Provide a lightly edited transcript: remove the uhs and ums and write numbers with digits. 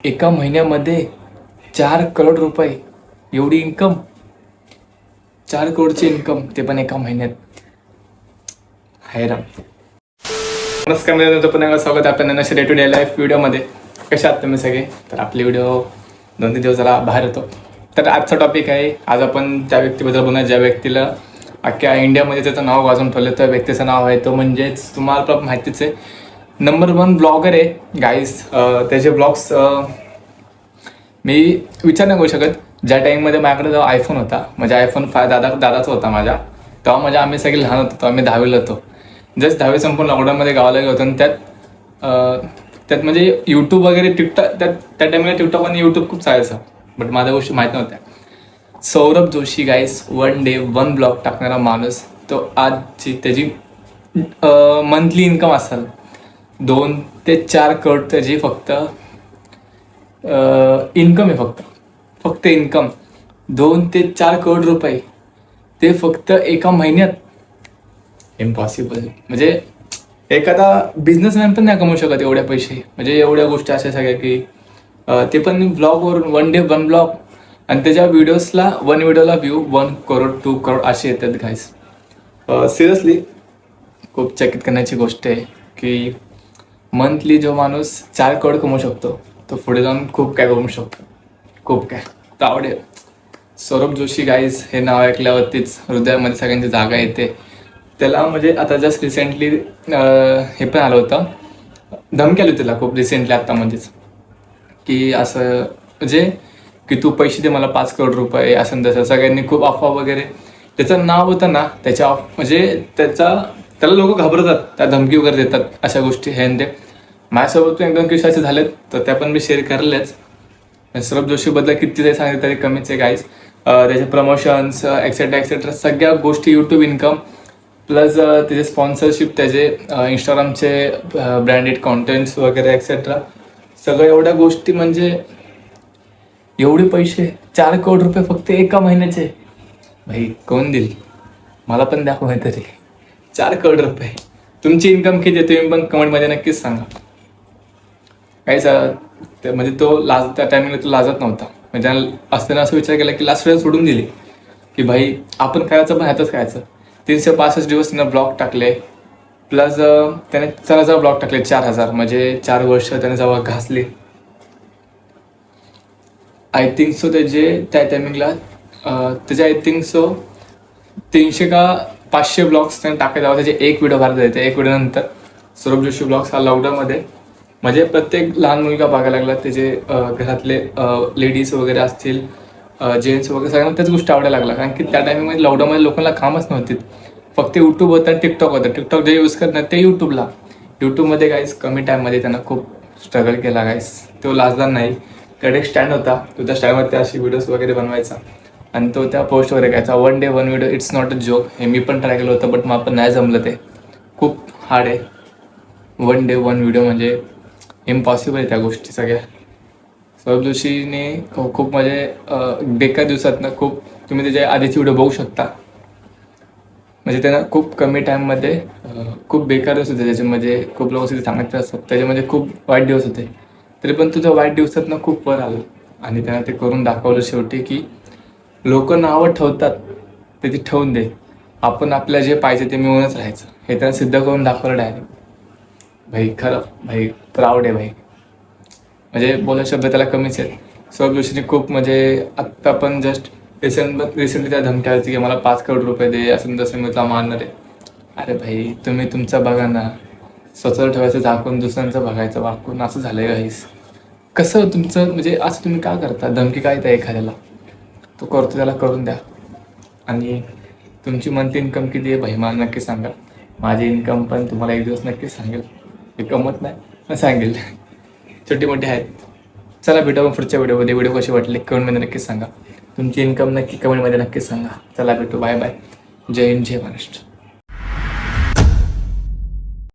एका महिन्यामध्ये 4 करोड रुपये एवढी इन्कम. 4 करोडची इन्कम, ते पण एका महिन्यात. हैराण. नमस्कार मित्रांनो, पुन्हा स्वागत आहे आपल्या नशा डे टू डे लाईफ व्हिडिओमध्ये. कशा आहात तुम्ही सगळे? तर आपले व्हिडिओ 2-3 दिवस जरा बाहेर होतो. तर आजचा टॉपिक आहे, आज आपण त्या व्यक्तीबद्दल बोलणार ज्या व्यक्तीला अख्ख्या इंडियामध्ये त्याचं नाव वाजवून ठेवलं. त्या व्यक्तीचं नाव आहे तो म्हणजेच तुम्हाला माहितीच आहे, नंबर 1 ब्लॉगर आहे गाईज. त्याचे ब्लॉग्स मी विचार नाही करू शकत. ज्या टाईममध्ये माझ्याकडे जेव्हा आयफोन होता, म्हणजे आयफोन 5 दादाचा होता माझा, तेव्हा म्हणजे आम्ही सगळे लहान होतो, तेव्हा आम्ही 10वीला होतो. जस्ट 10वी संपून लॉकडाऊनमध्ये गावाला गेलो होतो. आणि त्यात म्हणजे यूट्यूब वगैरे टिकटॉक, त्या टाईमला टिकटॉक आणि यूट्यूब खूप चालायचं, बट माझ्या गोष्टी माहीत नव्हत्या. Saurabh Joshi guys, 1 day 1 blog टाकणारा माणूस. तो आजची त्याची मंथली इन्कम असेल 2 ते 4 करोड त्याची फक्त इन्कम आहे. फक्त इन्कम 2 ते 4 करोड रुपये, ते फक्त एका महिन्यात. इम्पॉसिबल. म्हणजे एखादा बिझनेसमॅन पण नाही कमवू शकत एवढे पैसे. म्हणजे एवढ्या गोष्टी अशा सगळ्या की ते पण ब्लॉगवरून 1 डे 1 ब्लॉग. आणि त्याच्या व्हिडिओजला 1 व्हिडिओला व्ह्यू 1 करोड 2 करोड असे येतात गाईस. सिरियसली खूप चकित करण्याची गोष्ट आहे की मंथली जो माणूस 4 करोड कमवू शकतो, तो पुढे जाऊन खूप काय कमवू शकतो, खूप काय. तर आवडेल. सौरभ जोशी गाईज हे नाव ऐकल्यावरतीच हृदयामध्ये सगळ्यांची जागा येते. त्याला म्हणजे आता जस्ट रिसेंटली हे पण आलं होतं, धमकी आली त्याला खूप रिसेंटली आत्तामध्येच, की असं म्हणजे की तू पैसे दे मला 5 करोड रुपये असं तसं. सगळ्यांनी खूप अफवा वगैरे, त्याचं नाव होतं ना त्याच्या, म्हणजे त्याला लोक घाबरतात, त्या धमकी वगैरे देतात, अशा गोष्टी हे ते. माझ्यासोबत 1-2 केस असे झालेत, तर त्या पण मी शेअर करलेच. सौरभ जोशीबद्दल किती काही सांगितलं तरी कमीच आहे गाईज. त्याचे प्रमोशन्स एक्सेट्रा सगळ्या गोष्टी, यूट्यूब इन्कम प्लस त्याचे स्पॉन्सरशिप, त्याचे इंस्टाग्रामचे ब्रँडेड कॉन्टेंट्स वगैरे एक्सेट्रा सगळ्या एवढ्या गोष्टी. म्हणजे एवढे पैसे 4 करोड रुपये फक्त एका महिन्याचे. भाई कोण देईल? मला पण दाखव तरी 4 करोड रुपये. तुमची इन्कम किती आहे तुम्ही पण कमेंटमध्ये नक्कीच सांगा. काहीच म्हणजे त्या टायमिंगला तो लाजत नव्हता. म्हणजे त्याला असताना असं विचार केला की लास्ट वेळेला सोडून दिली की भाई आपण खायचं पण ह्यातच खायचं. 365 दिवस त्यानं ब्लॉग टाकले, प्लस त्याने 4,000 ब्लॉग टाकले. 4,000 म्हणजे 4 वर्ष त्याने जेव्हा घासली. आय थिंक सो त्याचे त्या टायमिंगला त्याचे आय थिंक सो 300 का 500 ब्लॉग्स त्याने टाकायचे. तेव्हा त्याचे एक व्हिडिओ भारत येते. एक व्हिडिओ नंतर सौरभ जोशी ब्लॉग्स हा लॉकडाऊनमध्ये म्हणजे प्रत्येक लहान मुलगा बघायला लागला. त्याचे घरातले लेडीज वगैरे असतील, जेंट्स वगैरे सगळ्यांना त्याच गोष्टी आवडायला लागला. कारण की त्या टायमिंगमध्ये लॉकडाऊनमध्ये लोकांना कामच नव्हती. फक्त यूट्यूब होतं, टिकटॉक होतं. टिकटॉक जे यूज करतात ते यूट्यूबमध्ये गाईस कमी टाईममध्ये त्यांना खूप स्ट्रगल केला गाईस. तो लाजला नाही. त्याकडे एक स्टँड होता, तो त्या स्टँडवरती अशी व्हिडिओज वगैरे बनवायचा आणि तो त्या पोस्ट वगैरे करायचा. 1 day 1 video. It's not a joke. हे मी पण ट्राय केलं होतं, बट मला पण नाही जमलं. ते खूप हार्ड आहे. 1 डे 1 व्हिडिओ म्हणजे इम्पॉसिबल आहे त्या गोष्टी सगळ्या. सौरभ जोशीने खूप म्हणजे बेकार दिवसातनं खूप, तुम्ही त्याच्या आधीची व्हिडिओ बघू शकता. म्हणजे त्यांना खूप कमी टाईममध्ये खूप बेकार दिवस होते त्याच्यामध्ये. खूप लोक तिथे सांगत असतात त्याच्यामध्ये खूप वाईट दिवस होते, तरी पण तुझ्या वाईट दिवसातनं खूप वर आलं. आणि त्यानं ते करून दाखवलं शेवटी की लोक नावं ठेवतात ते ठेवून दे, आपण आपल्याला जे पाहिजे ते मिळूनच राहायचं. हे त्यानं सिद्ध करून दाखवलं डायरेक्ट. भाई खरं भाई प्राऊड आहे भाई. म्हणजे बोला शब्द त्याला कमीच आहे. सौरभ जोशीने खूप म्हणजे आत्ता पण जस्ट रिसेंटली त्या धमक्या होती की मला 5 करोड रुपये दे, असं तसं मी तुला मारणार आहे. अरे भाई तुम्ही तुमचं बघा ना, स्वतःला ठेवायचं झाकून, दुसऱ्यांचं बघायचं वाकून. असं झालं आहे गाईस. कसं तुमचं म्हणजे असं तुम्ही का करता? धमकी काय त्या एखाद्याला तो करतो त्याला करून द्या. आणि तुमची मंथली इन्कम किती आहे भाई मला नक्की सांगा. माझी इन्कम पण तुम्हाला एक दिवस नक्कीच सांगेल. मी कमवत नाही पण सांगेल. छोटी मोठी आहेत. चला भेटू आपण पुढच्या व्हिडिओमध्ये. व्हिडिओ कशी वाटले कमेंटमध्ये नक्कीच सांगा. तुमची इन्कम नक्की कमेंटमध्ये नक्कीच सांगा. चला भेटू. Bye bye. जय हिंद, जय महाराष्ट्र.